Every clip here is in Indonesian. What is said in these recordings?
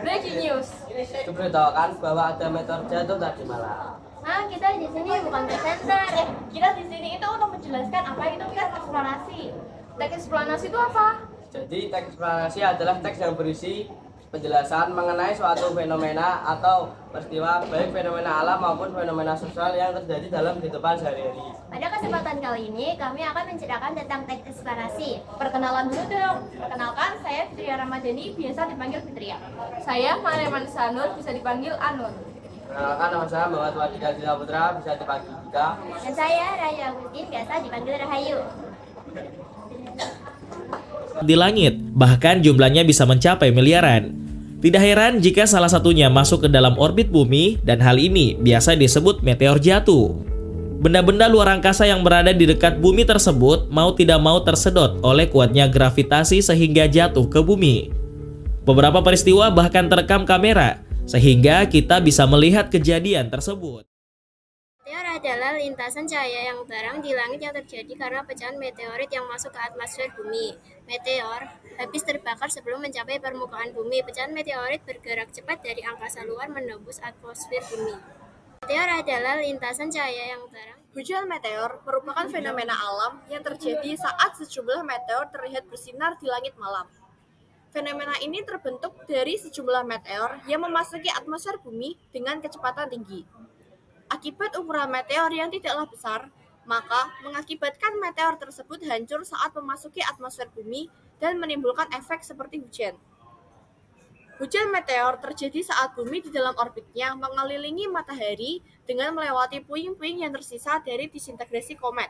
Breaking news. Diberitakan bahwa ada meteor jatuh tadi malam. Nah, kita di sini bukan presenter. Kita di sini itu untuk menjelaskan apa itu teks eksplorasi. Teks eksplorasi itu apa? Jadi teks eksplorasi adalah teks yang berisi penjelasan mengenai suatu fenomena atau peristiwa, baik fenomena alam maupun fenomena sosial yang terjadi dalam kehidupan sehari-hari. Pada kesempatan kali ini, kami akan menceritakan tentang teks eksplorasi. Perkenalan dulu dong. Perkenalkan, saya Fitria Ramadhani, biasa dipanggil Fitria. Saya Mareman Sanur, bisa dipanggil Anur. Perkenalkan, nama saya Muhammad Wadida Dila Putra, bisa dipanggil Dika. Dan saya Raya Agustin, biasa dipanggil Rahayu. Di langit, bahkan jumlahnya bisa mencapai miliaran. Tidak heran jika salah satunya masuk ke dalam orbit bumi dan hal ini biasa disebut meteor jatuh. Benda-benda luar angkasa yang berada di dekat bumi tersebut mau tidak mau tersedot oleh kuatnya gravitasi sehingga jatuh ke bumi. Beberapa peristiwa bahkan terekam kamera sehingga kita bisa melihat kejadian tersebut. Meteor adalah lintasan cahaya yang terang di langit yang terjadi karena pecahan meteorit yang masuk ke atmosfer bumi. Meteor habis terbakar sebelum mencapai permukaan bumi. Pecahan meteorit bergerak cepat dari angkasa luar menembus atmosfer bumi. Meteor adalah lintasan cahaya yang terang. Hujan meteor merupakan fenomena alam yang terjadi saat sejumlah meteor terlihat bersinar di langit malam. Fenomena ini terbentuk dari sejumlah meteor yang memasuki atmosfer bumi dengan kecepatan tinggi. Akibat ukuran meteor yang tidaklah besar, maka mengakibatkan meteor tersebut hancur saat memasuki atmosfer bumi dan menimbulkan efek seperti hujan. Hujan meteor terjadi saat bumi di dalam orbitnya mengelilingi matahari dengan melewati puing-puing yang tersisa dari disintegrasi komet.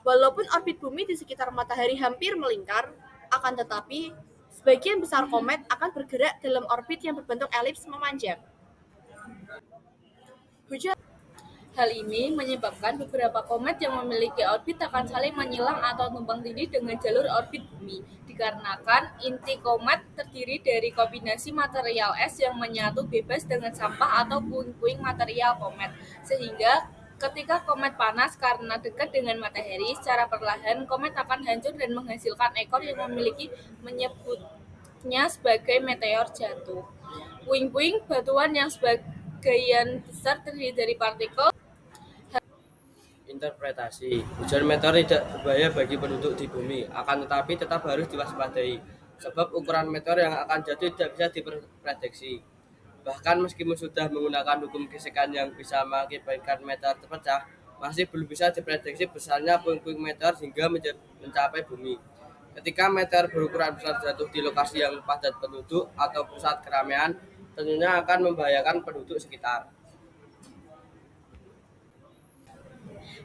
Walaupun orbit bumi di sekitar matahari hampir melingkar, akan tetapi sebagian besar komet akan bergerak dalam orbit yang berbentuk elips memanjang. Hal ini menyebabkan beberapa komet yang memiliki orbit akan saling menyilang atau tumpang tindih dengan jalur orbit bumi, dikarenakan inti komet terdiri dari kombinasi material es yang menyatu bebas dengan sampah atau puing-puing material komet, sehingga ketika komet panas karena dekat dengan matahari, secara perlahan komet akan hancur dan menghasilkan ekor yang menyebutnya sebagai meteor jatuh. Puing-puing batuan yang sebagian besar terdiri dari partikel. Interpretasi, hujan meteor tidak berbahaya bagi penduduk di bumi, akan tetapi tetap harus diwaspadai, sebab ukuran meteor yang akan jatuh tidak bisa diprediksi. Bahkan meskipun sudah menggunakan hukum gesekan yang bisa mengakibatkan meteor terpecah, masih belum bisa diprediksi besarnya puing-puing meteor hingga mencapai bumi. Ketika meteor berukuran besar jatuh di lokasi yang padat penduduk atau pusat keramaian, tentunya akan membahayakan penduduk sekitar.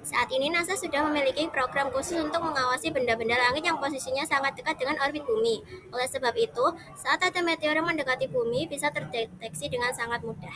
Saat ini NASA sudah memiliki program khusus untuk mengawasi benda-benda langit yang posisinya sangat dekat dengan orbit bumi. Oleh sebab itu, saat ada meteor yang mendekati bumi bisa terdeteksi dengan sangat mudah.